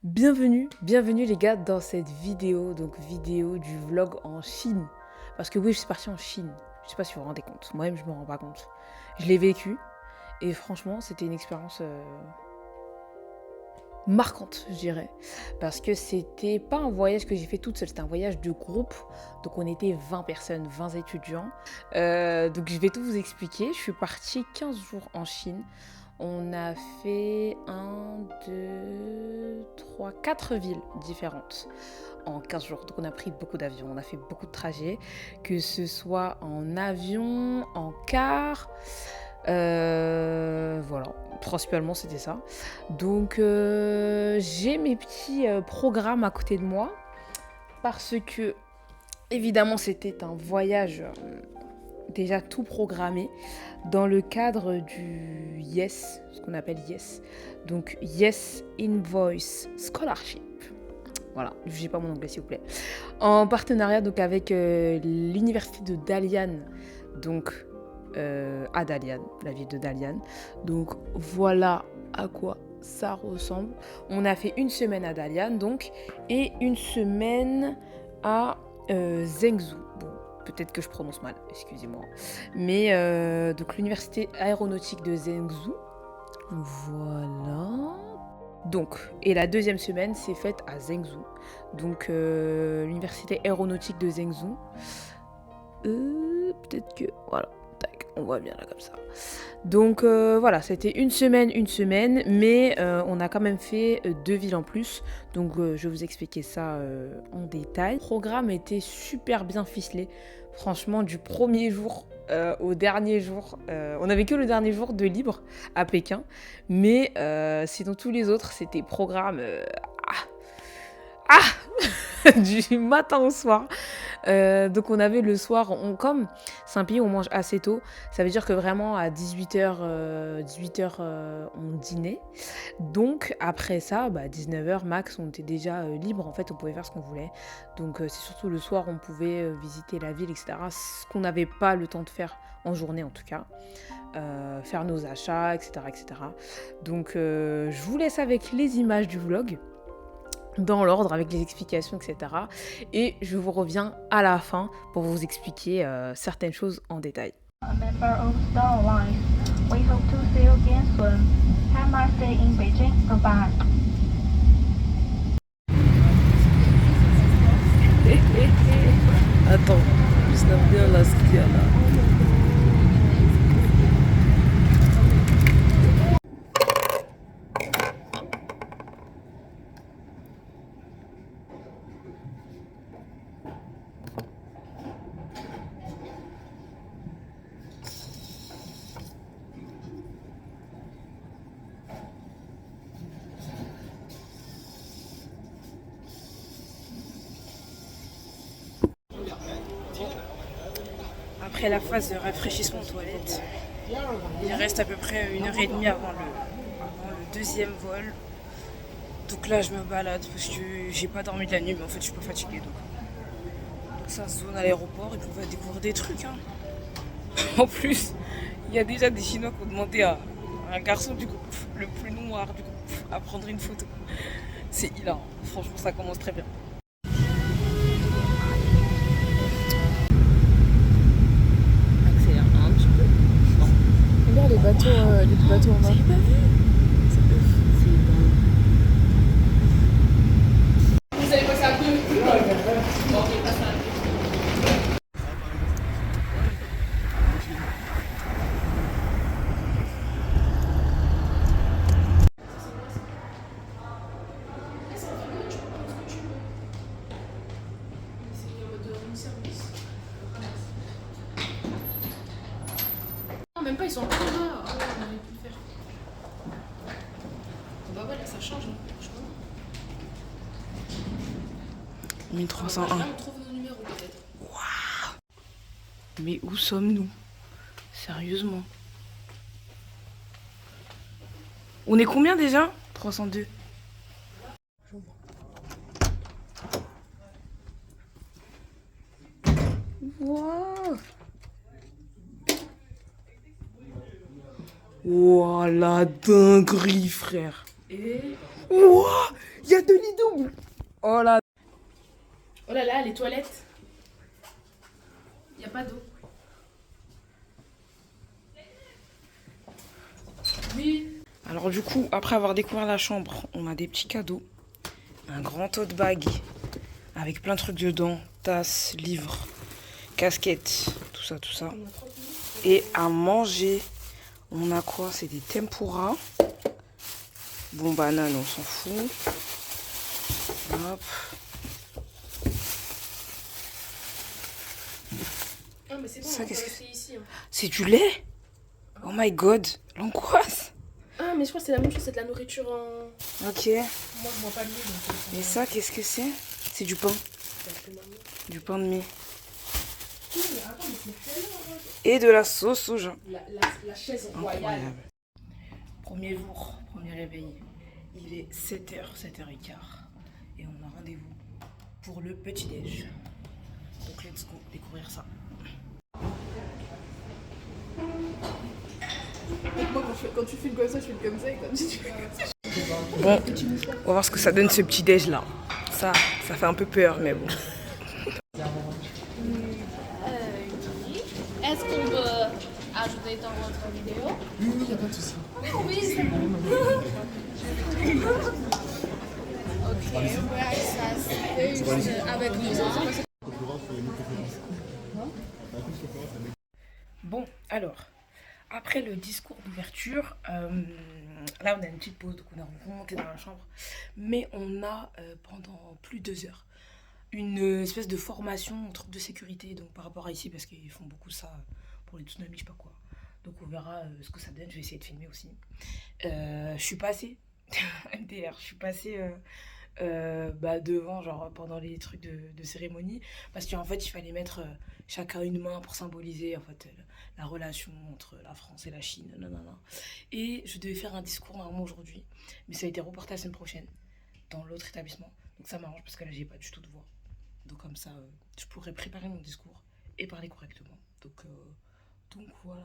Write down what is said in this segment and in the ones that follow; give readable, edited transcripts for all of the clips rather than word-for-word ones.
Bienvenue les gars dans cette vidéo, donc vidéo du vlog en Chine. Parce que oui, je suis partie en Chine. Je sais pas si vous vous rendez compte, moi-même je me rends pas compte. Je l'ai vécu et franchement c'était une expérience marquante, je dirais. Parce que c'était pas un voyage que j'ai fait toute seule, c'était un voyage de groupe. Donc on était 20 personnes, 20 étudiants. Donc je vais tout vous expliquer. Je suis partie 15 jours en Chine. On a fait 4 villes différentes en 15 jours. Donc on a pris beaucoup d'avions, on a fait beaucoup de trajets, que ce soit en avion, en car. Voilà, principalement c'était ça. Donc j'ai mes petits programmes à côté de moi parce que évidemment c'était un voyage déjà tout programmé dans le cadre du YES, ce qu'on appelle YES. Donc YES Invoice Scholarship. Voilà, ne jugez pas mon anglais s'il vous plaît. En partenariat donc avec l'université de Dalian, donc à Dalian, la ville de Dalian. Donc voilà à quoi ça ressemble. On a fait une semaine à Dalian donc et une semaine à Zhengzhou. Bon, peut-être que je prononce mal, excusez-moi. Mais donc l'université aéronautique de Zhengzhou. Voilà. Donc, et la deuxième semaine s'est faite à Zhengzhou. Donc l'université aéronautique de Zhengzhou. Peut-être que voilà. Tac, on voit bien là comme ça. Donc voilà, c'était une semaine, mais on a quand même fait 2 villes en plus. Donc je vais vous expliquer ça en détail. Le programme était super bien ficelé. Franchement, du premier jour au dernier jour. On n'avait que le dernier jour de libre à Pékin. Mais sinon tous les autres, c'était programme du matin au soir. Donc on avait le soir, comme c'est un pays où on mange assez tôt, ça veut dire que vraiment à 18h, on dînait. Donc après ça, 19h max, on était déjà libre, en fait on pouvait faire ce qu'on voulait. Donc c'est surtout le soir on pouvait visiter la ville, etc. Ce qu'on n'avait pas le temps de faire en journée en tout cas. Faire nos achats, etc. Donc je vous laisse avec les images du vlog dans l'ordre avec les explications, etc. Et je vous reviens à la fin pour vous expliquer certaines choses en détail. A member of Star Alliance. We hope to see you again soon. Have a nice day in Beijing. Goodbye. Attends, je snap bien là ce qu'il y a là. Après la phase de rafraîchissement aux toilettes, il reste à peu près 1h30 avant le deuxième vol. Donc là je me balade parce que j'ai pas dormi de la nuit, mais en fait je suis pas fatiguée. Donc ça se zone à l'aéroport et puis on va découvrir des trucs. Hein. En plus, il y a déjà des Chinois qui ont demandé à un garçon du groupe, le plus noir du groupe, à prendre une photo. C'est hilarant, franchement ça commence très bien. Accélère un petit peu. Non. Regarde les bateaux en mer. Pas vu. Même pas, ils sont encore là. Ah ouais, on aurait pu le faire. Bah ouais, là ça change. Hein. Je sais pas. 1301. Là, on trouve nos numéros peut-être. Mais où sommes-nous? Sérieusement. On est combien déjà? 302. Waouh! Wow, la dinguerie, frère! Et Wouah, Il y a de lit double. Oh là. Oh là là, les toilettes. Y a pas d'eau. Oui. Alors du coup, après avoir découvert la chambre, on a des petits cadeaux. Un grand tote bag avec plein de trucs dedans. Tasses, livres, casquettes, tout ça, tout ça. Et à manger, on a quoi? C'est des tempura. Bon, banane, on s'en fout. Hop. Ah mais c'est bon, Ça, on peut qu'est-ce que rester ici. Hein. C'est du lait? Oh my god, l'angoisse. Ah mais je crois que c'est la même chose, c'est de la nourriture en... Ok. Moi je bois pas de lait donc... Et ça, qu'est-ce que c'est? C'est du pain. Du pain de mie. Et de la sauce soja. La chaise royale. Incroyable. Premier jour, premier réveil. Il est 7h, 7h15. Et on a rendez-vous pour le petit-déj. Donc let's go découvrir ça. Moi quand tu filmes comme ça, je filme comme ça et comme si tu fais comme ça. Bon, on va voir ce que ça donne ce petit-déj là. Ça fait un peu peur, mais bon. Est-ce qu'on peut ajouter dans votre vidéo? Oui, il n'y a pas de souci. Oui, c'est bon. Ok, ouais, ça c'est juste avec nous. Bon, alors, après le discours d'ouverture, là on a une petite pause, donc on est remonté dans la chambre. Mais on a, pendant plus de 2 heures, une espèce de formation, un truc de sécurité, donc par rapport à ici, parce qu'ils font beaucoup ça pour les tsunamis, je sais pas quoi. Donc on verra ce que ça donne, je vais essayer de filmer aussi. Je suis passée, MDR, je suis passée devant, genre pendant les trucs de cérémonie, parce qu'en fait il fallait mettre chacun une main pour symboliser en fait la relation entre la France et la Chine, nanana. Et je devais faire un discours normalement aujourd'hui, mais ça a été reporté la semaine prochaine dans l'autre établissement. Donc ça m'arrange parce que là j'ai pas du tout de voix. Donc comme ça, je pourrais préparer mon discours et parler correctement. Donc voilà.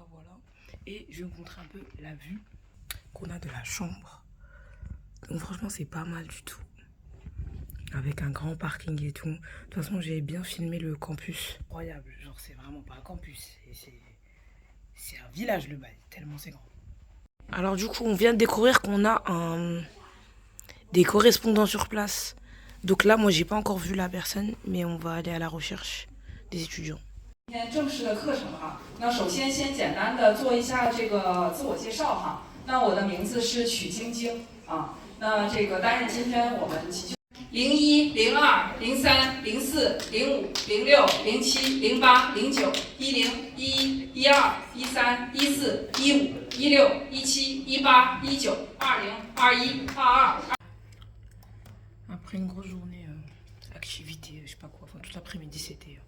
Et je vais vous montrer un peu la vue qu'on a de la chambre. Donc franchement, c'est pas mal du tout. Avec un grand parking et tout. De toute façon, j'ai bien filmé le campus. Incroyable, genre c'est vraiment pas un campus. C'est un village le bail, tellement c'est grand. Alors du coup, on vient de découvrir qu'on a des correspondants sur place. Donc là, moi, j'ai pas encore vu la personne, mais on va aller à la recherche des étudiants. 今天正式的课程哈，那首先简单的做一下这个自我介绍哈。那我的名字是曲晶晶啊。那这个担任今天我们急救01、02、03、04、05、06、07、08、09、10、11、12、13、14、15、16、17、18、19、20、21、22。Après une grosse journée, activité, je sais pas quoi, enfin toute l'après-midi c'était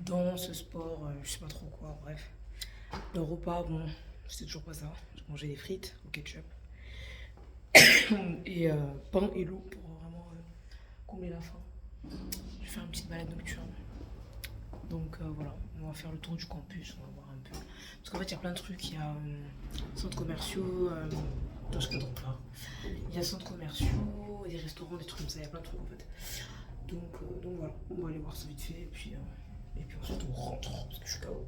danse, sport, je sais pas trop quoi, bref. Le repas, bon, c'était toujours pas ça. J'ai mangé des frites au ketchup et pain et l'eau pour vraiment combler la faim. Je vais faire une petite balade nocturne. Donc voilà, on va faire le tour du campus, on va voir un peu. Parce qu'en fait il y a plein de trucs, il y a centres commerciaux, dans ce cadre là. Il y a centres commerciaux, des restaurants, des trucs comme ça, il y a plein de trucs en fait. Donc voilà, on va aller voir ça vite fait et puis ensuite on rentre parce que je suis KO.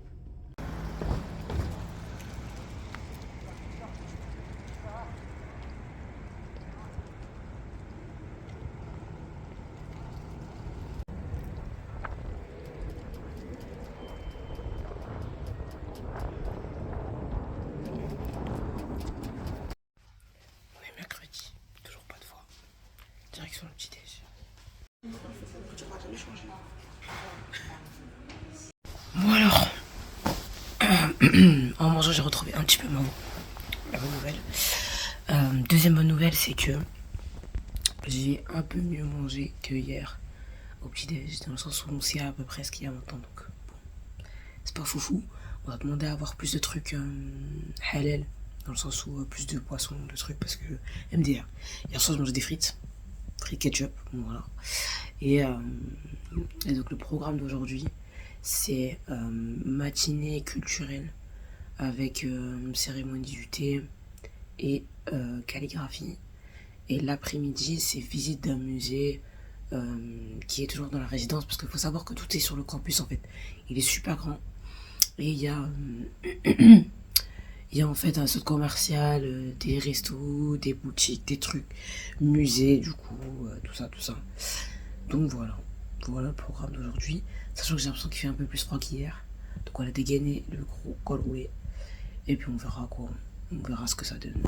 On est mercredi, toujours pas de voix. Direction le petit déj. Bon alors, en mangeant j'ai retrouvé un petit peu ma voix. La bonne nouvelle. Deuxième bonne nouvelle, c'est que j'ai un peu mieux mangé que hier au petit déj, dans le sens où on sait à peu près ce qu'il y a maintenant. Donc bon, c'est pas foufou. On va demander à avoir plus de trucs halal, dans le sens où plus de poissons, de trucs, parce que MDR. Hier soir, je mangeais des frites ketchup, bon, voilà. Et donc le programme d'aujourd'hui, c'est matinée culturelle avec une cérémonie du thé et calligraphie. Et l'après-midi, c'est visite d'un musée qui est toujours dans la résidence, parce qu'il faut savoir que tout est sur le campus en fait. Il est super grand. Et il y a, il y a en fait un centre commercial, des restos, des boutiques, des trucs, musée du coup, tout ça, tout ça. Donc voilà, voilà le programme d'aujourd'hui. Sachant que j'ai l'impression qu'il fait un peu plus froid qu'hier. Donc on a dégainé le gros colway. Et puis on verra quoi, on verra ce que ça donne.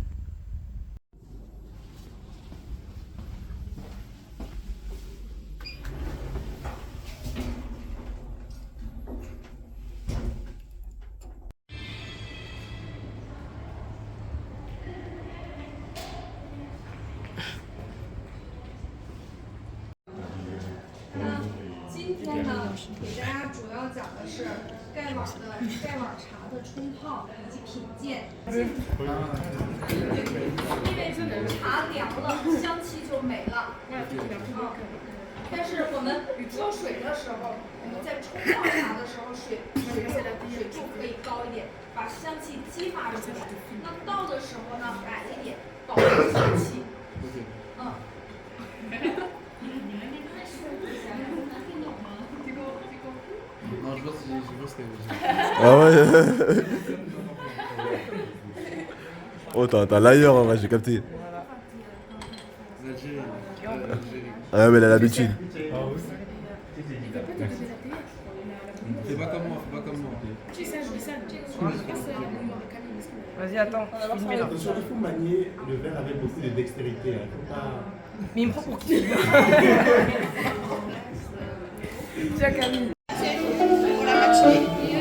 Ah ouais. Oh, t'as l'ailleurs en vrai, j'ai capté. Ah mais elle a l'habitude. Fais pas comme moi, fais pas comme moi. Vas-y, attends. Attention, il faut manier le verre avec beaucoup de dextérité. Hein. Faut pas... Mais il me prend pour qui? Tiens, Camille. Pour la matinée, il y a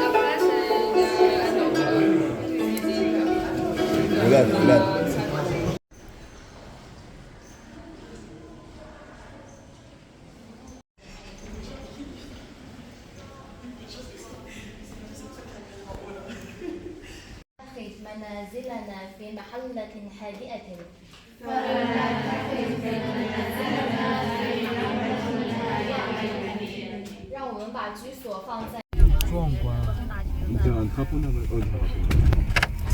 la place, Regarde. منازلنا في محلة هادئة 让我们把居所放在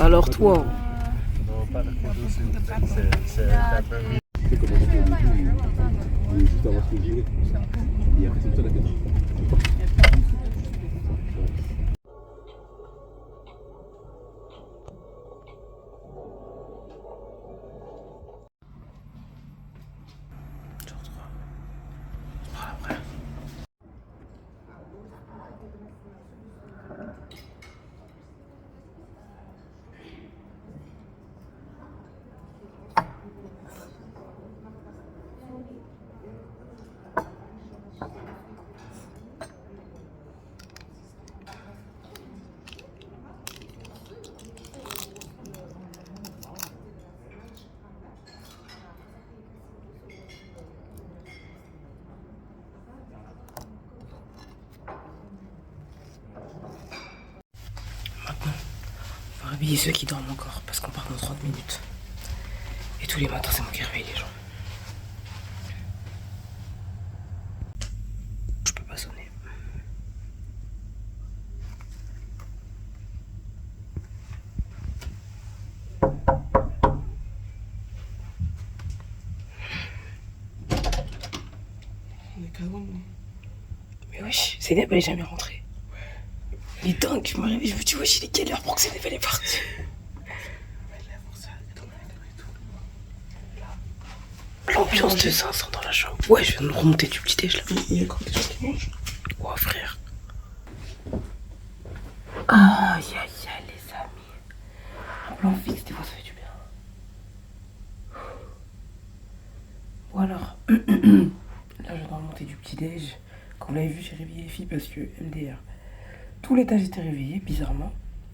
Alors toi on va réveiller ceux qui dorment encore parce qu'on part dans 30 minutes. Et tous les matins, c'est moi qui réveille les gens. Je peux pas sonner. Mais wesh, Zeynep elle est jamais rentrée. Il est dingue, je me réveille, je me dis wesh, il est quelle heure pour que Zeynep elle est partie? L'ambiance de 500 dans la chambre. Ouais, je viens de remonter du petit déj là. Il y a encore des gens qui mangent. Ouais frère. Aïe aïe aïe les amis. Un plan fixe, des fois ça fait du bien. Bon alors. Là je dois remonter du petit déj. Comme vous l'avez vu, j'ai réveillé les filles parce que MDR. Tout l'étage était réveillé, bizarrement.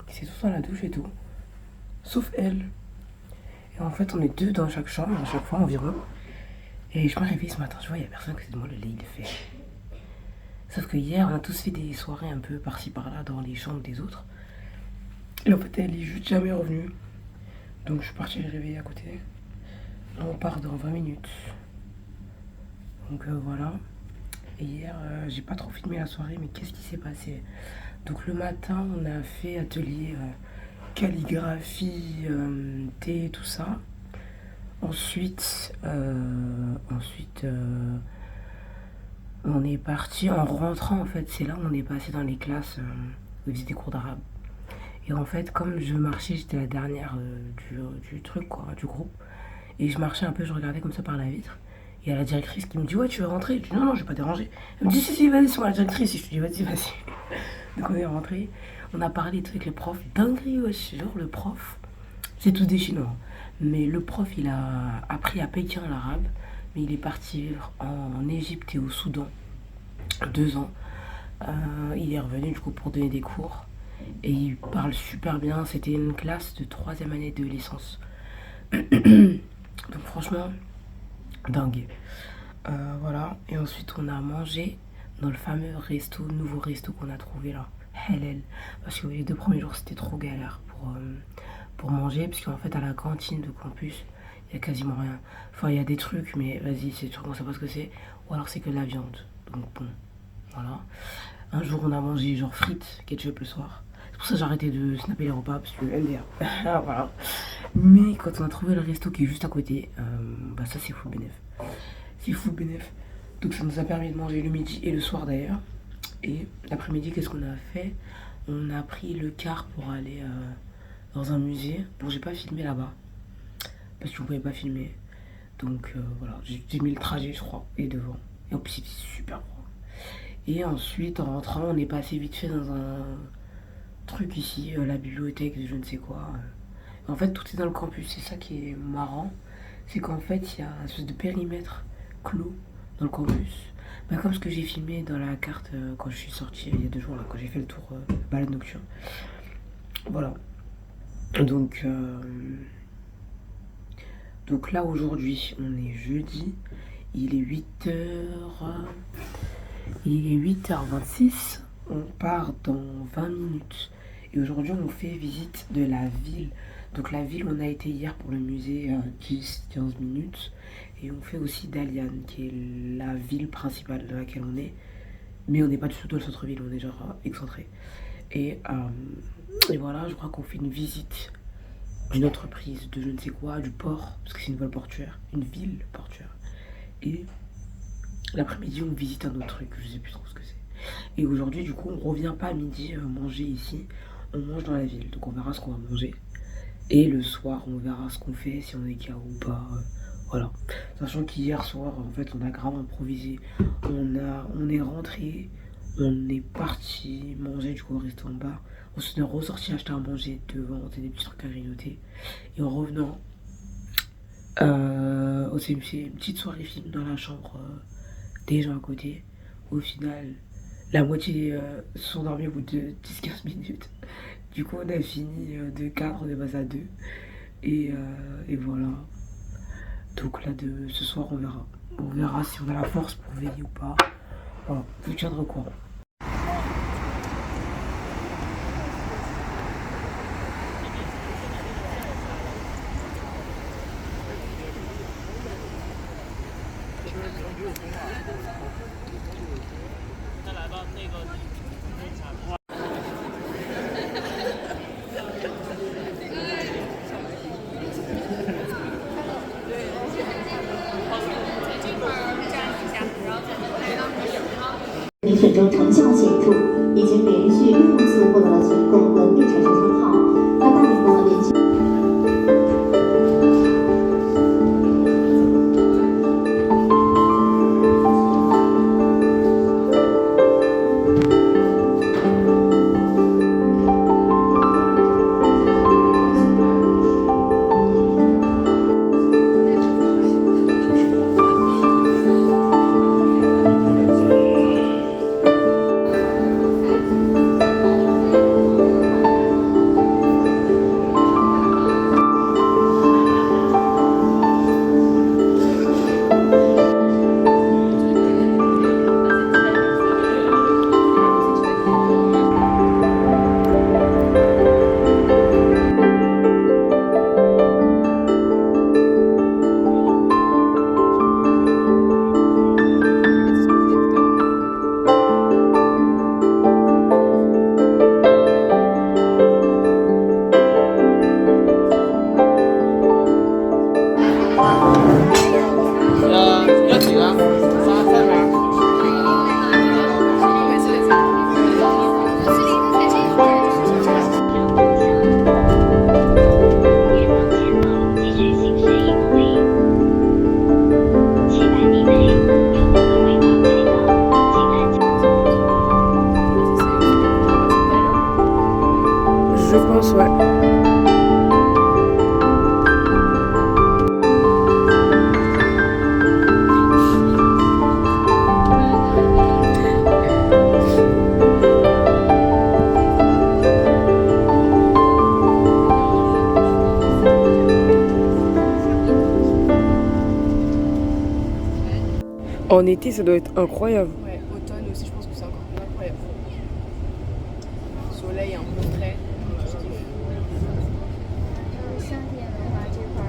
C'est tous dans la douche et tout. Sauf elle. Et en fait, on est deux dans chaque chambre, à chaque fois environ. Et je me réveille ce matin, je vois, il n'y a personne à côté de moi, le lit il est fait. Sauf que hier, on a tous fait des soirées un peu par-ci par-là dans les chambres des autres. Et en fait, elle est juste jamais revenue. Donc je suis parti les réveiller à côté. Là, on part dans 20 minutes. Donc voilà. Et hier, j'ai pas trop filmé la soirée, mais qu'est-ce qui s'est passé? Donc le matin, on a fait atelier calligraphie, thé, tout ça. Ensuite, on est parti en rentrant, en fait. C'est là où on est passé dans les classes où ils faisaient des cours d'arabe. Et en fait, comme je marchais, j'étais la dernière du truc, quoi, du groupe. Et je marchais un peu, je regardais comme ça par la vitre. Il y a la directrice qui me dit, ouais, tu veux rentrer? Je dis, non, non, je vais pas déranger. Elle me dit, si, vas-y, c'est moi la directrice. Et je lui dis, vas-y. Donc on est rentré. On a parlé et tout avec le prof. Dinguerie, wesh. Genre, le prof, c'est tous des Chinois. Mais le prof, il a appris à Pékin l'arabe. Mais il est parti vivre en Égypte et au Soudan 2 ans. Il est revenu du coup pour donner des cours. Et il parle super bien. C'était une classe de 3e année de licence. Donc franchement, dingue. Voilà. Et ensuite, on a mangé dans le fameux nouveau resto qu'on a trouvé là. Halal. Parce que les 2 premiers jours, c'était trop galère pour manger. Parce qu'en fait, à la cantine de campus, il y a quasiment rien. Enfin, il y a des trucs, mais vas-y, c'est sûr qu'on sait pas ce que c'est. Ou alors, c'est que de la viande. Donc bon, voilà. Un jour, on a mangé genre frites, ketchup le soir. C'est pour ça que j'ai arrêté de snapper les repas, parce que MDR. Voilà. Mais quand on a trouvé le resto qui est juste à côté, bah ça c'est full bénéf. C'est full bénéf. Donc ça nous a permis de manger le midi et le soir d'ailleurs. Et l'après-midi, qu'est-ce qu'on a fait? On a pris le car pour aller dans un musée. Bon, j'ai pas filmé là-bas, parce que je pouvais pas filmer. Donc voilà, j'ai mis le trajet, je crois, et devant. Et en plus, c'était super froid. Et ensuite, en rentrant, on est passé vite fait dans un truc ici, la bibliothèque de je ne sais quoi. En fait, tout est dans le campus. C'est ça qui est marrant. C'est qu'en fait, il y a une espèce de périmètre clos dans le campus. Bah, comme ce que j'ai filmé dans la carte quand je suis sortie il y a 2 jours, là, quand j'ai fait le tour balade nocturne. Voilà. Donc là, aujourd'hui, on est jeudi. Il est 8h26. On part dans 20 minutes. Et aujourd'hui, on fait visite de la ville. Donc la ville, on a été hier pour le musée 10-15 minutes. Et on fait aussi Dalian, qui est la ville principale dans laquelle on est. Mais on n'est pas du tout dans le centre-ville, on est genre excentré. Et voilà, je crois qu'on fait une visite d'une entreprise, de je ne sais quoi, du port, parce que c'est une ville portuaire. Et l'après-midi, on visite un autre truc, je sais plus trop ce que c'est. Et aujourd'hui, du coup, on revient pas à midi manger ici, on mange dans la ville. Donc on verra ce qu'on va manger. Et le soir, on verra ce qu'on fait, si on est KO ou pas. Voilà. Sachant qu'hier soir, en fait, on a grave improvisé. On est rentré, on est parti manger du coup au restaurant bar. On s'est ressorti acheter à manger devant, on des petits trucs à grignoter. Et en revenant, on s'est fait une petite soirée film dans la chambre des gens à côté. Au final, la moitié se sont dormis au bout de 10-15 minutes. Du coup, on a fini de 4, on est passé à 2. Et voilà. Donc là, ce soir, on verra. On verra si on a la force pour veiller ou pas. Voilà, je vous tiendrai au courant.评选中成效显著，已经连续6次获得了提供文笔产生称号。他带领的连续。En été, ça doit être incroyable. Ouais, automne aussi, je pense que c'est encore plus incroyable. Soleil un peu frais. Je kiffe. 夏天的话，这块儿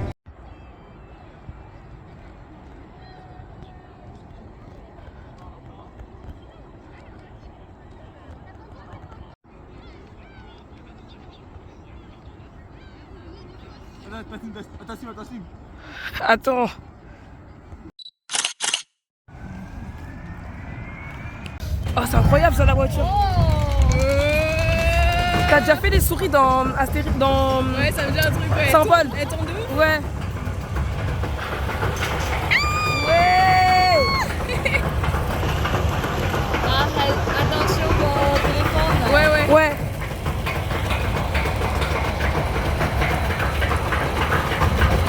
Attends. Oh, c'est incroyable ça la voiture. T'as déjà fait les souris dans Astérix dans Ouais, ça me dit un truc, ouais. Saint-Paul. Elle tourne de ouf. Ouais. Ouais. attention au téléphone. Ouais, ouais. Ouais.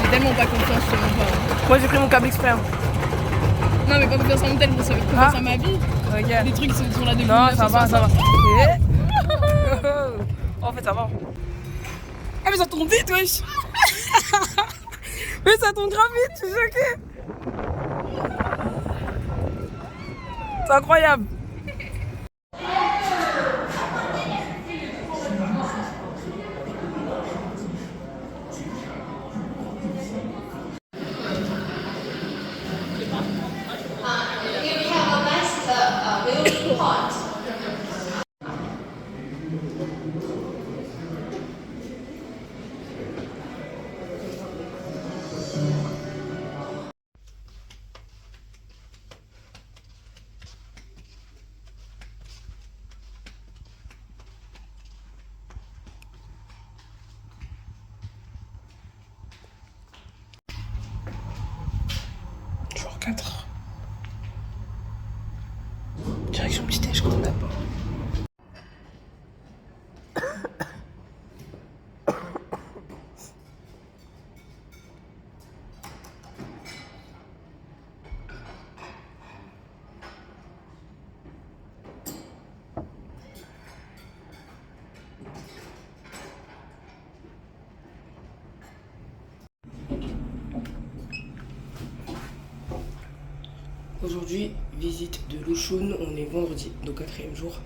J'ai tellement pas confiance sur mon corps. Moi j'ai pris mon câble exprès. Hein. Non, mais pas confiance en tel, mais ça confiance en ma vie. Ok. Les trucs sont là depuis Non, ça va, 1960. ça va. En fait, ça va. Eh, mais ça tourne vite, wesh. Mais ça tourne grave vite, je suis choquée. C'est incroyable. Jour 4. Direction petit déj quand on a pas. Aujourd'hui, visite de Lushun, on est vendredi, donc 4e jour.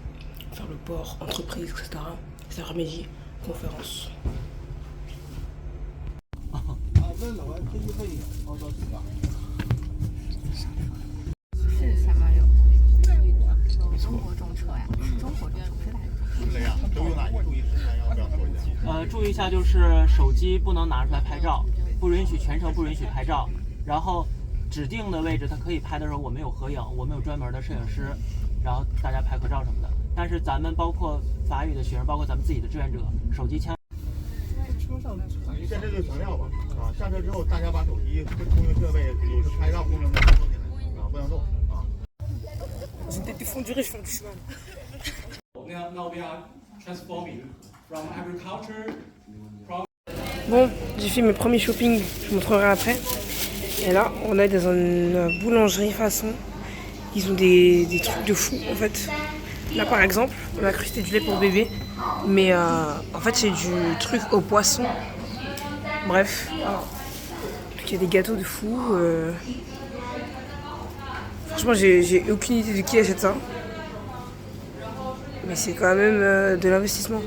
On va faire le port, entreprise, etc. Cet après-midi, conférence.注意一下，就是手机不能拿出来拍照，不允许全程不允许拍照，然后指定的位置它可以拍的时候，我们有合影，我们有专门的摄影师，然后大家拍合照什么的。但是咱们包括法语的学生，包括咱们自己的志愿者，手机枪。先这就成料吧，啊，下车之后大家把手机跟通讯设备有拍照功能的收起来，啊，不能动，啊。C'était du fond du riche, fond du cheval. Now we are transforming from agriculture. Bon, j'ai fait mes premiers shopping, je vous montrerai après. Et là, on est dans une boulangerie façon. Ils ont des trucs de fou en fait. Là par exemple, on a cru que c'était du lait pour bébé. Mais en fait c'est du truc au poisson. Bref. Donc il y a des gâteaux de fou. Franchement j'ai aucune idée de qui achète ça. Mais c'est quand même de l'investissement.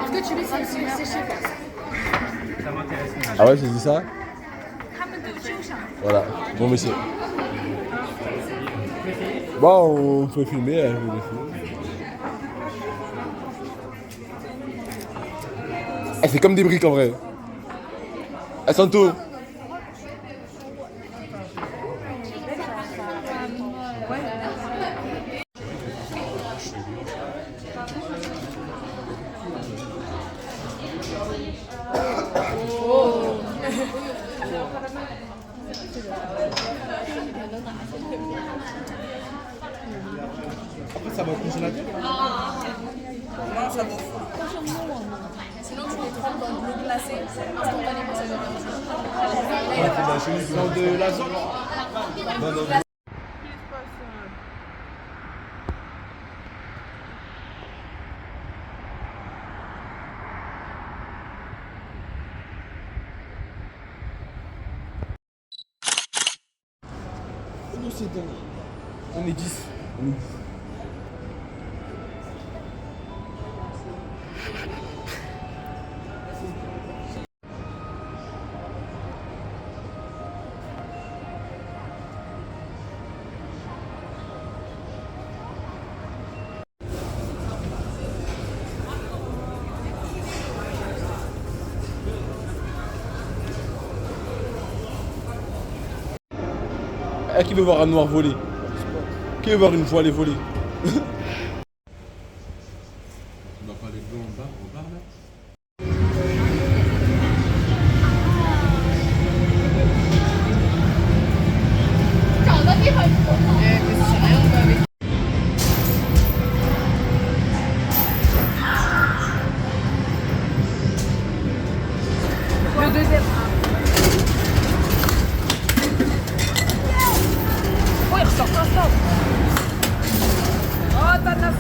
Est-ce que tu laisses sécher? Ah ouais, j'ai dit ça. Voilà, bon monsieur. Bon, on peut filmer, je vous le filme. Ah, c'est comme des briques en vrai. Elles sont tout. Après, ça va au congélateur? Non, ça va au four. trempe dans de l'eau glacée, instantanément ça devient Dans de l'azote. Non, non. Nous c'est dingue. On est 10. On est 10. Qui veut voir un noir voler? Qui veut voir une voilée voler? On va pas les blancs au bar là. Le deuxième. Oh, il ressort instant. Oh, t'as de la sauce.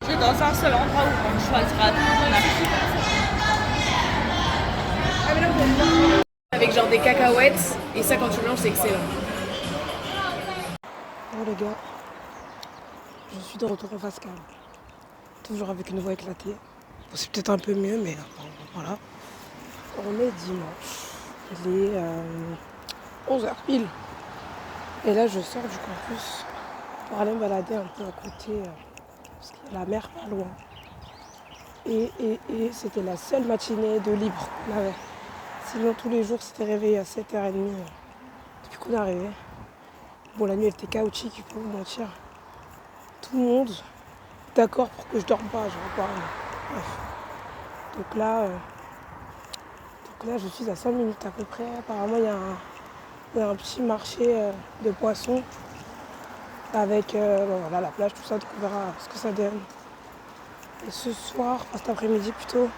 C'est dans un seul endroit où on choisira Avec genre des cacahuètes. Et ça, quand tu mélanges, c'est excellent. Oh les gars, je suis de retour en face cam. Toujours avec une voix éclatée. Bon, c'est peut-être un peu mieux, mais voilà. On est dimanche. Il est 11h pile. Et là, je sors du campus pour aller me balader un peu à côté. Parce qu'il y a la mer pas loin. Et c'était la seule matinée de libre qu'on avait. Sinon, tous les jours, c'était réveillé à 7h30 depuis qu'on est arrivé. Bon, la nuit, elle était chaotique, je peux vous mentir. Tout le monde d'accord pour que je dorme pas, je repars. Bref. Donc là, je suis à 5 minutes à peu près. Apparemment, il y a un petit marché de poissons avec voilà, la plage, tout ça. Donc on verra ce que ça donne. Et ce soir, enfin cet après-midi plutôt,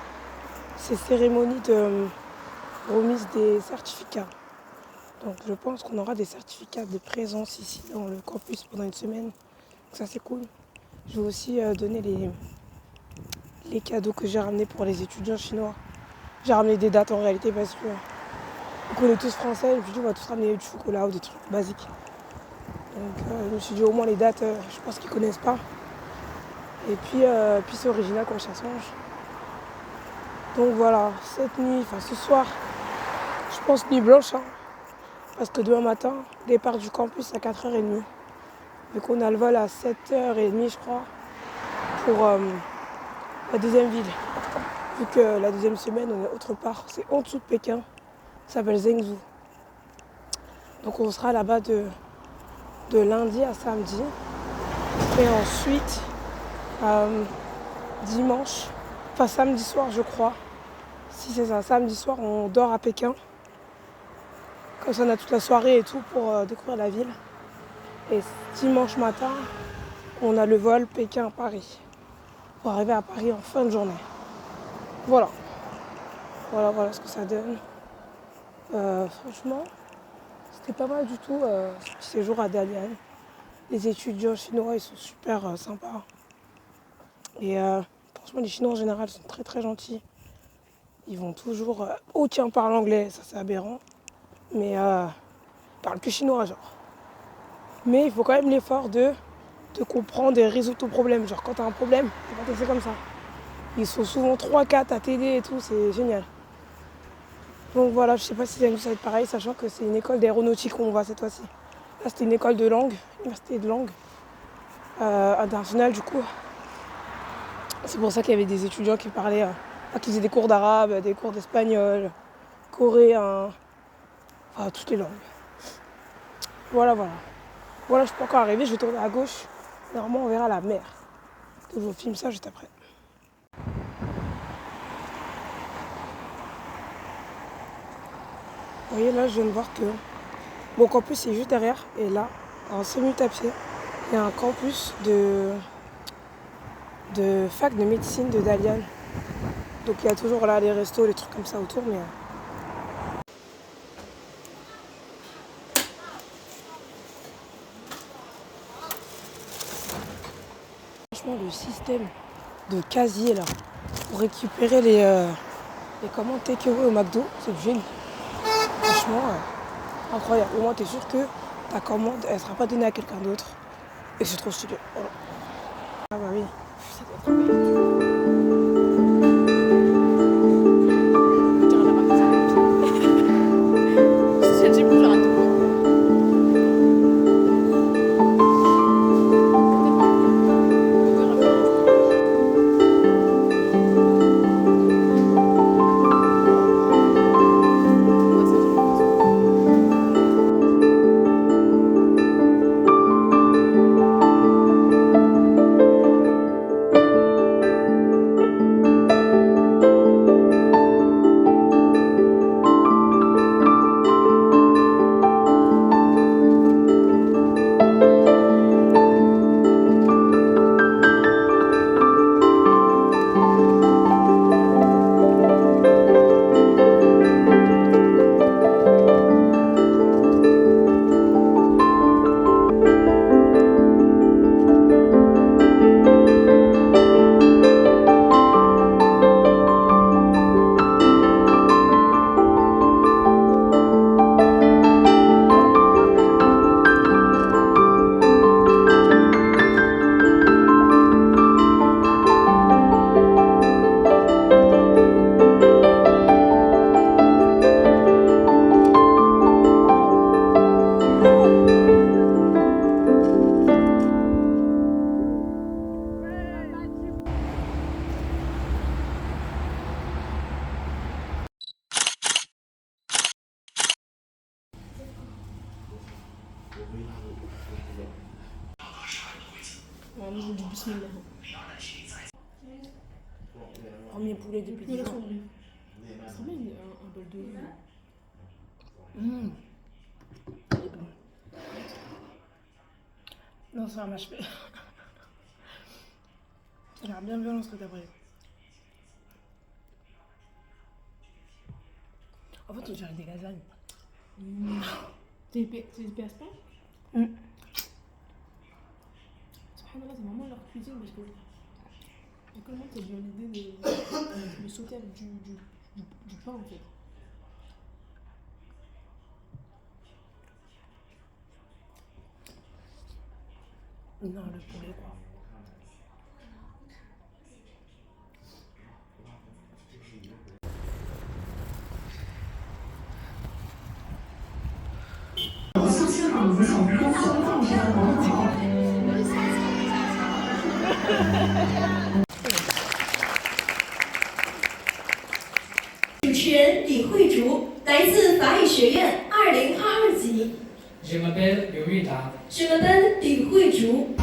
c'est cérémonie de remise des certificats. Donc je pense qu'on aura des certificats de présence ici dans le campus pendant une semaine. Donc ça c'est cool. Je vais aussi donner les cadeaux que j'ai ramenés pour les étudiants chinois. J'ai ramené des dates en réalité parce que on connaît tous français, et puis on va tous ramener du chocolat ou des trucs basiques. Donc je me suis dit au moins les dates, je pense qu'ils connaissent pas. Et puis c'est original comme ça se mange. Donc voilà, cette nuit, enfin ce soir, je pense nuit blanche. Hein, parce que demain matin, départ du campus à 4h30. Donc on a le vol à 7h30 je crois, pour la deuxième ville. Vu que la deuxième semaine, on est autre part, c'est en dessous de Pékin, ça s'appelle Zhengzhou. Donc on sera là-bas de lundi à samedi. Et ensuite, dimanche, enfin samedi soir je crois, si c'est ça, samedi soir on dort à Pékin. Comme ça on a toute la soirée et tout pour découvrir la ville. Et dimanche matin, on a le vol Pékin-Paris. Pour arriver à Paris en fin de journée. Voilà. Voilà ce que ça donne. Franchement, c'était pas mal du tout ce petit séjour à Dalian. Les étudiants chinois, ils sont super sympas. Et franchement, les Chinois en général sont très très gentils. Ils vont toujours... oh tiens, parle anglais, ça c'est aberrant. Mais ils parlent que chinois, genre. Mais il faut quand même l'effort de comprendre et résoudre ton problème. Genre quand t'as un problème, c'est comme ça. Ils sont souvent 3-4 à t'aider et tout, c'est génial. Donc voilà, je sais pas si ça va être pareil, sachant que c'est une école d'aéronautique où on va cette fois-ci. Là c'était une école de langue, université de langue internationale du coup. C'est pour ça qu'il y avait des étudiants qui parlaient, qui faisaient des cours d'arabe, des cours d'espagnol, coréen, enfin toutes les langues. Voilà, voilà. Voilà, je peux encore arriver, je vais tourner à gauche. Normalement, on verra la mer. Donc, je vous filme ça juste après. Vous voyez, là, je viens de voir que mon campus est juste derrière. Et là, en 5 minutes à pied, il y a un campus de fac de médecine de Dalian. Donc, il y a toujours là les restos, les trucs comme ça autour. Mais franchement, le système de casier là, pour récupérer les commandes takeaway au McDo, c'est du génie. Franchement, incroyable. Au moins, tu es sûr que ta commande, elle ne sera pas donnée à quelqu'un d'autre. Et c'est trop stylé. Voilà. Ah bah oui. Ça doit être trop bien. Premier poulet depuis 10 ans. Ça met un bol de riz. Non, c'est un match. Ça a l'air bien violent ce truc après. En fait, on dirait des lasagnes. Tu les perces pas? Subhanallah, c'est vraiment leur cuisine parce que comment t'as bien l'idée de sauter avec du pain en fait. Non, le poulet quoi.主持人李慧竹，来自法语学院2022级。Je m'appelle Liu Yuda. Je m'appelle李慧竹。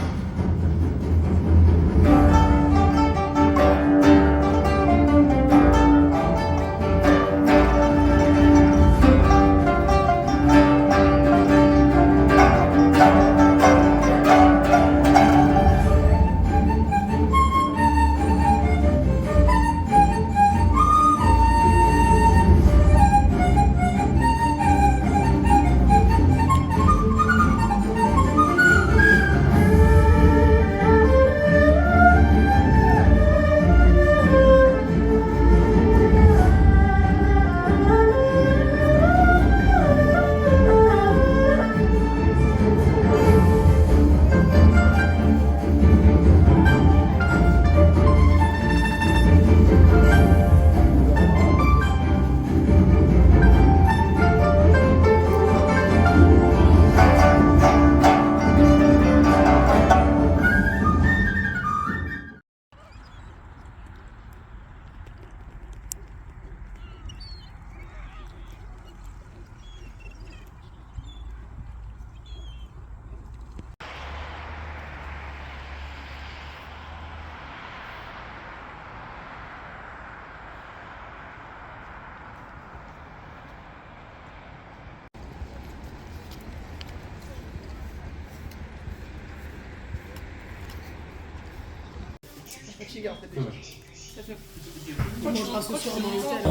fatigué en fait. Ouais. Ça fait. On mangera ce soir dans l'hôtel.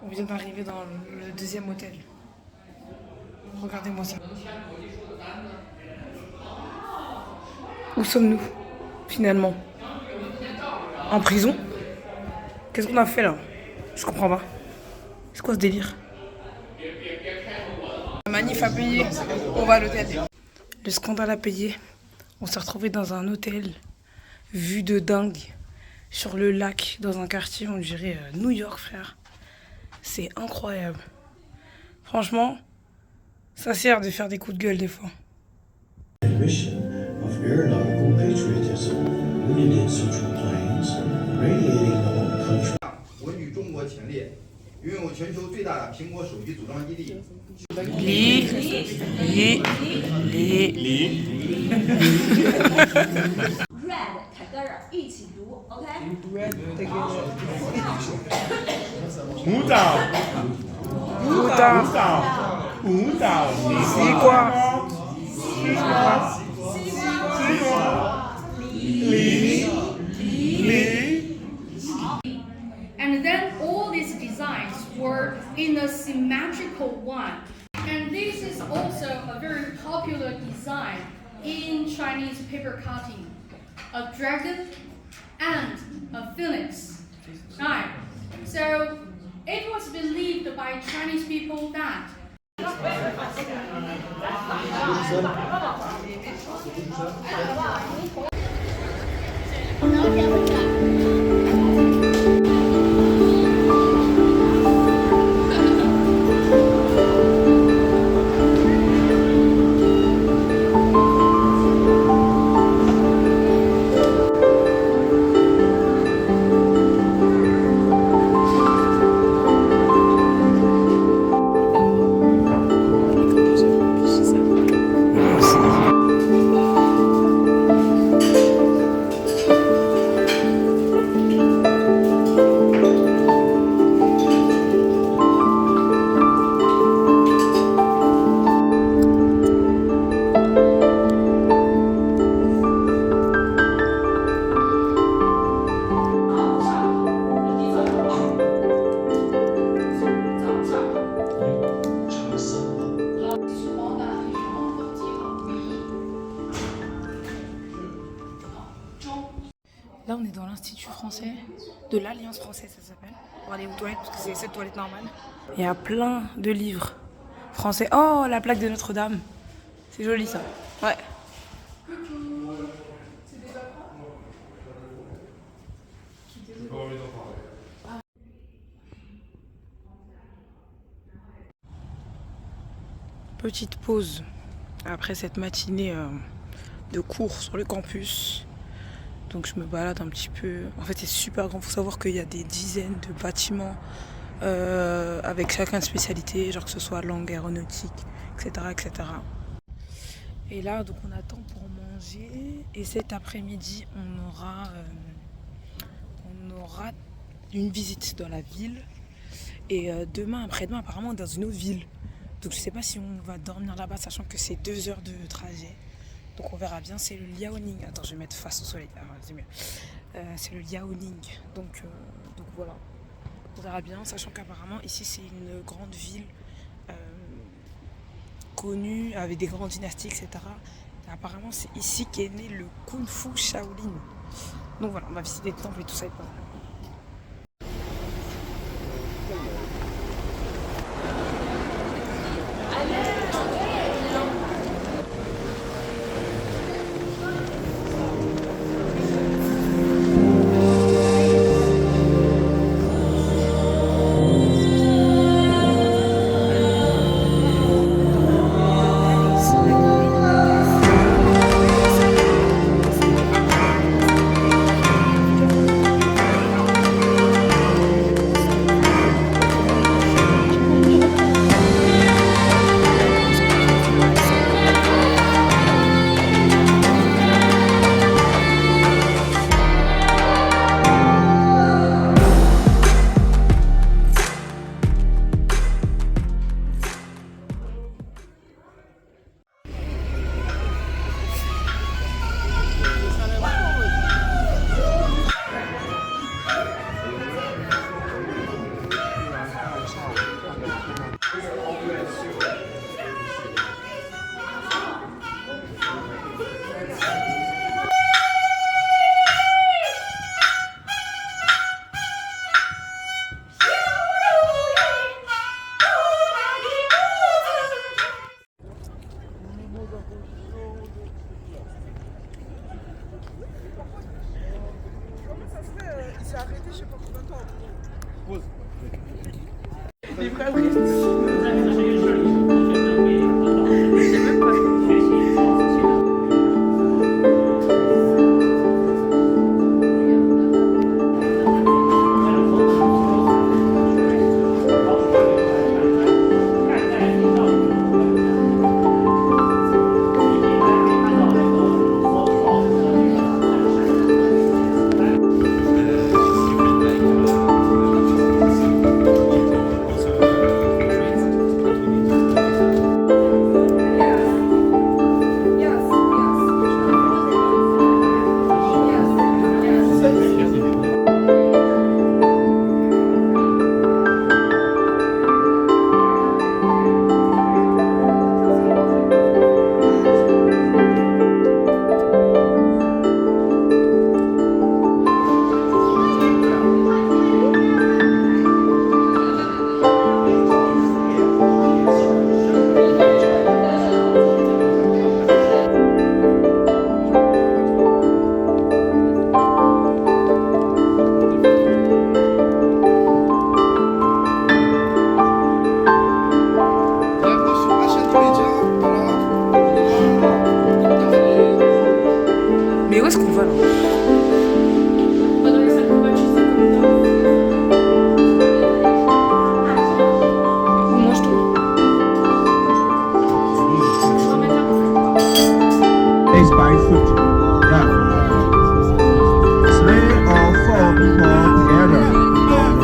On vient d'arriver dans le deuxième hôtel. Regardez-moi ça. Où sommes-nous, finalement? En prison? Qu'est-ce qu'on a fait là? Je comprends pas. C'est quoi ce délire? Manif à payer, on va à l'hôtel. Le scandale à payer. On s'est retrouvé dans un hôtel, vue de dingue, sur le lac, dans un quartier, on dirait New York, frère. C'est incroyable. Franchement, ça sert de faire des coups de gueule des fois. Mission of aeronautical patriotism rooted in Central Plains, radiating the whole country. 我与中国前列，拥有全球最大的苹果手机组装基地。 Red 凯格尔一起读 ，OK？ 舞蹈，舞蹈，舞蹈，西瓜，西瓜，西瓜，梨，梨。 And then all these designs were in a symmetrical one. And this is also a very popular design in Chinese paper cutting. A dragon and a phoenix. Right. So it was believed by Chinese people that Là, on est dans l'Institut français, de l'Alliance française, ça s'appelle. On va aller aux toilettes, parce que c'est cette toilette normale. Il y a plein de livres français. Oh, la plaque de Notre-Dame. C'est joli, ça. Ouais. Petite pause après cette matinée de cours sur le campus. Donc je me balade un petit peu. En fait c'est super grand, il faut savoir qu'il y a des dizaines de bâtiments avec chacun de spécialité, genre que ce soit langue, aéronautique, etc., etc. Et là donc on attend pour manger et cet après-midi on aura une visite dans la ville et demain, après-demain apparemment dans une autre ville. Donc je sais pas si on va dormir là-bas sachant que c'est 2 heures de trajet. Donc on verra bien, c'est le Liaoning. Attends, je vais mettre face au soleil. Ah, c'est mieux. C'est le Liaoning. Donc voilà. On verra bien, sachant qu'apparemment ici c'est une grande ville connu avec des grandes dynasties, etc. Et apparemment, c'est ici qu'est né le Kung Fu Shaolin. Donc voilà, on va visiter le temple et tout ça. Il s'est arrêté, je sais pas combien de temps. Pause. Il est prêt. Mais où est-ce qu'on va là? It's by foot. Yeah. 3 or 4 people together. Yeah.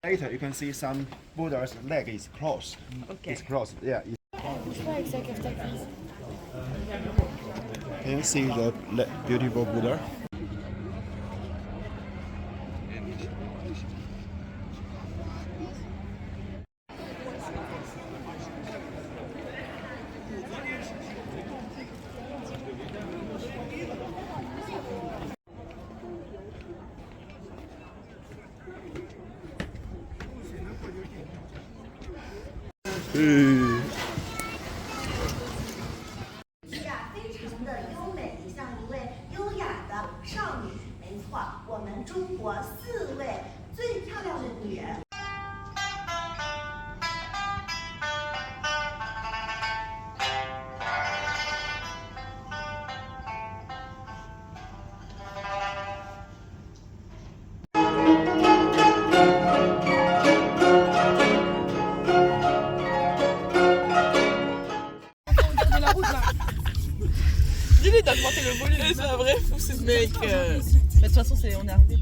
Later, you can see some Buddha's leg is crossed. Okay. It's crossed. Yeah. Which way exactly of Texas? Can you see the beautiful Buddha?是啊，非常的优美，你像一位优雅的少女。没错，我们中国4位最漂亮的女人。obligé d'augmenter le volume. C'est un vrai fou ce mec. Mais de toute façon, on est arrivé.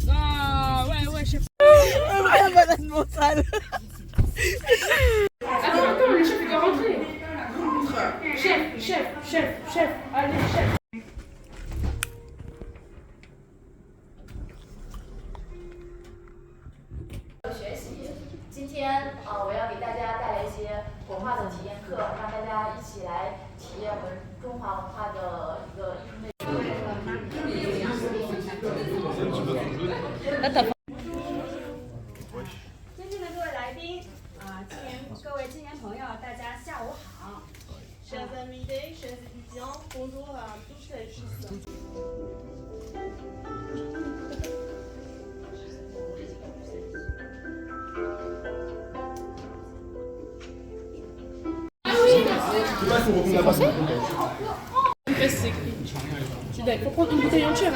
Ah, ouais, chef. Un vrai malade mental. Attends, le chef il doit rentrer. Chef, allez, chef. 学习，今天我要给大家带来一些文化的体验课，让大家一起来体验我们中华文化的一个艺术内容。尊敬的各位来宾，各位青年朋友，大家下午好。Chers amis, chers étudiants, bonjour à tous et tous. Il faut prendre une bouteille entière.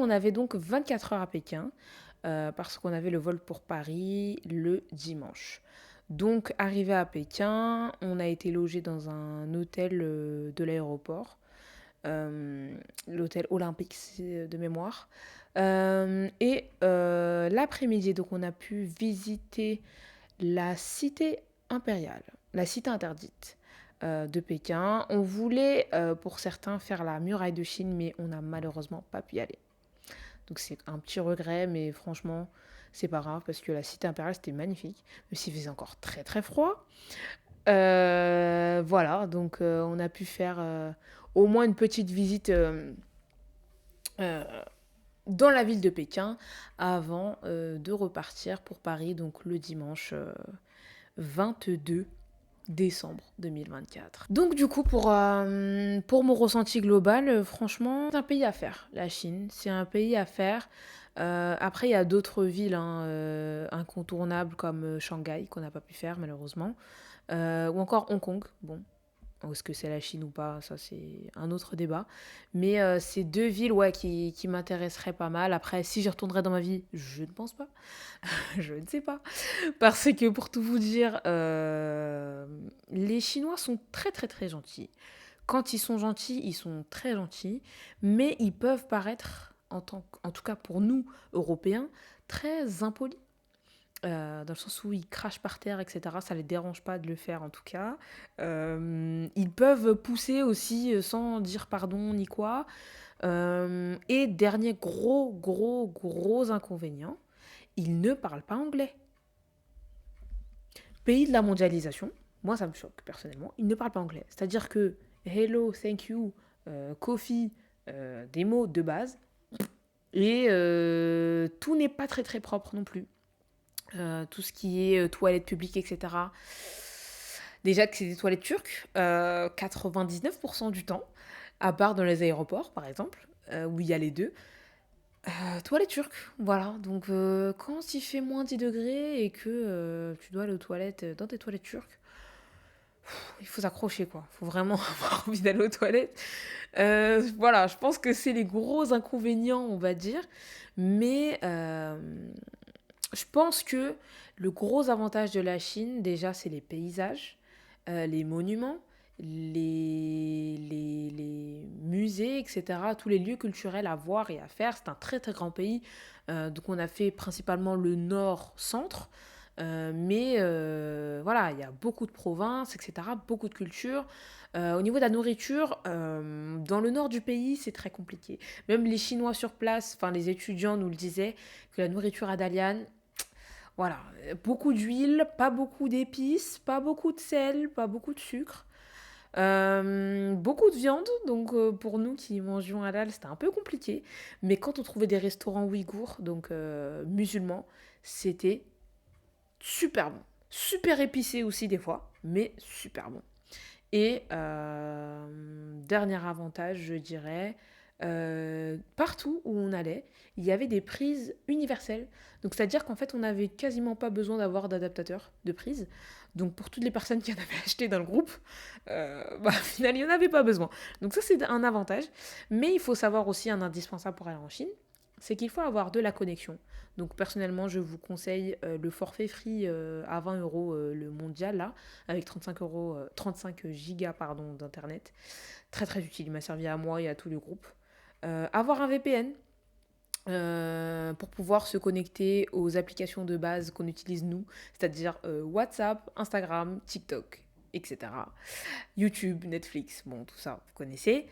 On avait donc 24 heures à Pékin parce qu'on avait le vol pour Paris le dimanche. Donc, arrivé à Pékin, on a été logé dans un hôtel de l'aéroport, l'hôtel olympique de mémoire. L'après-midi, donc, on a pu visiter la cité impériale, la cité interdite de Pékin. On voulait, pour certains, faire la muraille de Chine, mais on n'a malheureusement pas pu y aller. Donc c'est un petit regret, mais franchement, c'est pas grave parce que la cité impériale, c'était magnifique, même s'il faisait encore très très froid. Voilà, donc on a pu faire au moins une petite visite dans la ville de Pékin avant de repartir pour Paris, donc le dimanche 22 décembre 2024. Donc du coup, pour mon ressenti global, franchement, c'est un pays à faire, la Chine. C'est un pays à faire. Après, il y a d'autres villes incontournables comme Shanghai, qu'on n'a pas pu faire malheureusement. Ou encore Hong Kong. Bon, est-ce que c'est la Chine ou pas? Ça, c'est un autre débat. Mais c'est deux villes qui m'intéresseraient pas mal. Après, si j'y retournerais dans ma vie, je ne pense pas. Je ne sais pas. Parce que pour tout vous dire, les Chinois sont très très très gentils. Quand ils sont gentils, ils sont très gentils. Mais ils peuvent paraître, en tout cas pour nous, Européens, très impolis. Dans le sens où ils crachent par terre, etc. Ça les dérange pas de le faire, en tout cas. Ils peuvent pousser aussi sans dire pardon ni quoi. Et dernier gros inconvénient, ils ne parlent pas anglais. Pays de la mondialisation, moi ça me choque personnellement, ils ne parlent pas anglais. C'est-à-dire que hello, thank you, coffee, des mots de base. Et tout n'est pas très très propre non plus. Tout ce qui est toilettes publiques, etc. Déjà que c'est des toilettes turques, 99% du temps, à part dans les aéroports, par exemple, où il y a les deux. Toilettes turques, voilà. Donc, quand il fait moins 10 degrés et que tu dois aller aux toilettes dans des toilettes turques, il faut s'accrocher, quoi. Il faut vraiment avoir envie d'aller aux toilettes. Voilà, je pense que c'est les gros inconvénients, on va dire. Mais je pense que le gros avantage de la Chine, déjà, c'est les paysages, les monuments, les musées, etc. Tous les lieux culturels à voir et à faire. C'est un très, très grand pays. Donc, on a fait principalement le nord-centre. Mais voilà, il y a beaucoup de provinces, etc. Beaucoup de cultures. Au niveau de la nourriture, dans le nord du pays, c'est très compliqué. Même les Chinois sur place, enfin les étudiants nous le disaient, que la nourriture à Dalian, Voilà, beaucoup d'huile, pas beaucoup d'épices, pas beaucoup de sel, pas beaucoup de sucre. Beaucoup de viande, donc pour nous qui mangeons halal, c'était un peu compliqué. Mais quand on trouvait des restaurants ouïghours, donc musulmans, c'était super bon. Super épicé aussi des fois, mais super bon. Et dernier avantage, je dirais, partout où on allait, il y avait des prises universelles. Donc c'est-à-dire qu'en fait, on n'avait quasiment pas besoin d'avoir d'adaptateur de prise. Donc pour toutes les personnes qui en avaient acheté dans le groupe, au final, il n'y en avait pas besoin. Donc ça, c'est un avantage. Mais il faut savoir aussi un indispensable pour aller en Chine, c'est qu'il faut avoir de la connexion. Donc personnellement, je vous conseille le forfait free à 20 €, le mondial, là, avec 35 gigas d'internet. Très très utile, il m'a servi à moi et à tout le groupe. Avoir un VPN pour pouvoir se connecter aux applications de base qu'on utilise nous, c'est-à-dire WhatsApp, Instagram, TikTok, etc. YouTube, Netflix, bon tout ça, vous connaissez.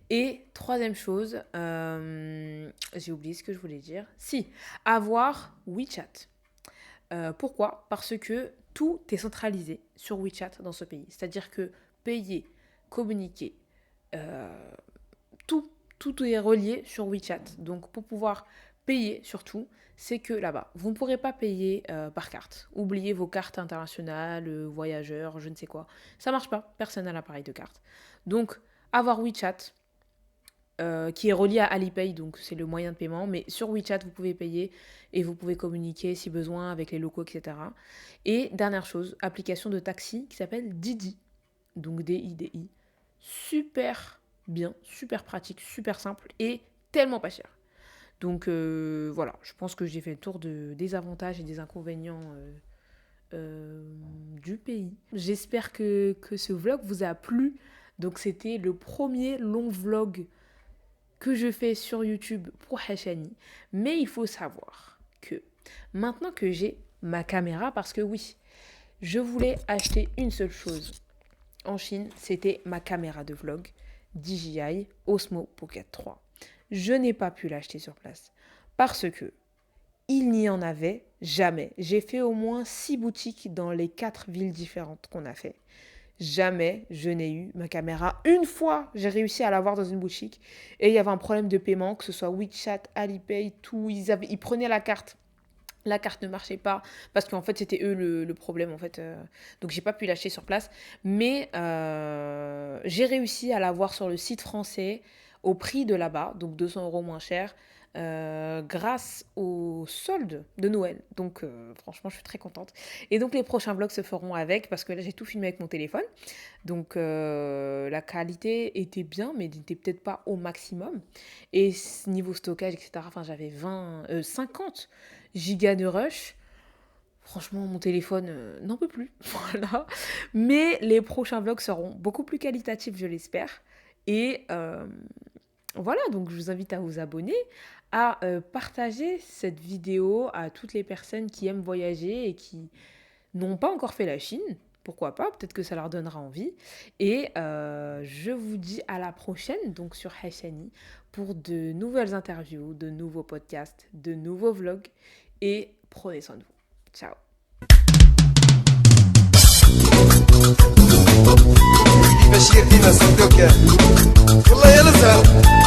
Et troisième chose, j'ai oublié ce que je voulais dire. Si, avoir WeChat. Pourquoi ? Parce que tout est centralisé sur WeChat dans ce pays. C'est-à-dire que payer, communiquer, tout est relié sur WeChat. Donc pour pouvoir payer surtout, c'est que là-bas, vous ne pourrez pas payer par carte. Oubliez vos cartes internationales, voyageurs, je ne sais quoi. Ça marche pas, personne n'a l'appareil de carte. Donc avoir WeChat, qui est relié à Alipay, donc c'est le moyen de paiement, mais sur WeChat, vous pouvez payer et vous pouvez communiquer si besoin avec les locaux, etc. Et dernière chose, application de taxi qui s'appelle Didi, donc D-I-D-I. Super bien, super pratique, super simple et tellement pas cher. Donc voilà, je pense que j'ai fait le tour des avantages et des inconvénients du pays. J'espère que ce vlog vous a plu. Donc c'était le premier long vlog que je fais sur YouTube pour Hachani. Mais il faut savoir que maintenant que j'ai ma caméra, parce que oui, je voulais acheter une seule chose en Chine, c'était ma caméra de vlog DJI Osmo Pocket 3. Je n'ai pas pu l'acheter sur place parce que il n'y en avait jamais. J'ai fait au moins 6 boutiques dans les 4 villes différentes qu'on a fait. Jamais je n'ai eu ma caméra. Une fois, j'ai réussi à l'avoir dans une boutique et il y avait un problème de paiement, que ce soit WeChat, Alipay, tout. Ils prenaient la carte. La carte ne marchait pas parce qu'en fait, c'était eux le problème. En fait. Donc, j'ai pas pu l'acheter sur place. Mais j'ai réussi à l'avoir sur le site français au prix de là-bas, donc 200 € moins cher, grâce aux soldes de Noël. Donc franchement, je suis très contente. Et donc les prochains vlogs se feront avec, parce que là j'ai tout filmé avec mon téléphone. Donc la qualité était bien, mais n'était peut-être pas au maximum. Et niveau stockage, etc., enfin j'avais 50 gigas de rush. Franchement, mon téléphone n'en peut plus. Voilà. Mais les prochains vlogs seront beaucoup plus qualitatifs, je l'espère. Et voilà, donc je vous invite à vous abonner, à partager cette vidéo à toutes les personnes qui aiment voyager et qui n'ont pas encore fait la Chine. Pourquoi pas, peut-être que ça leur donnera envie. Et je vous dis à la prochaine, donc sur Hachani, pour de nouvelles interviews, de nouveaux podcasts, de nouveaux vlogs. Et prenez soin de vous. Ciao. بشير فينا صدق يلا يلا سهل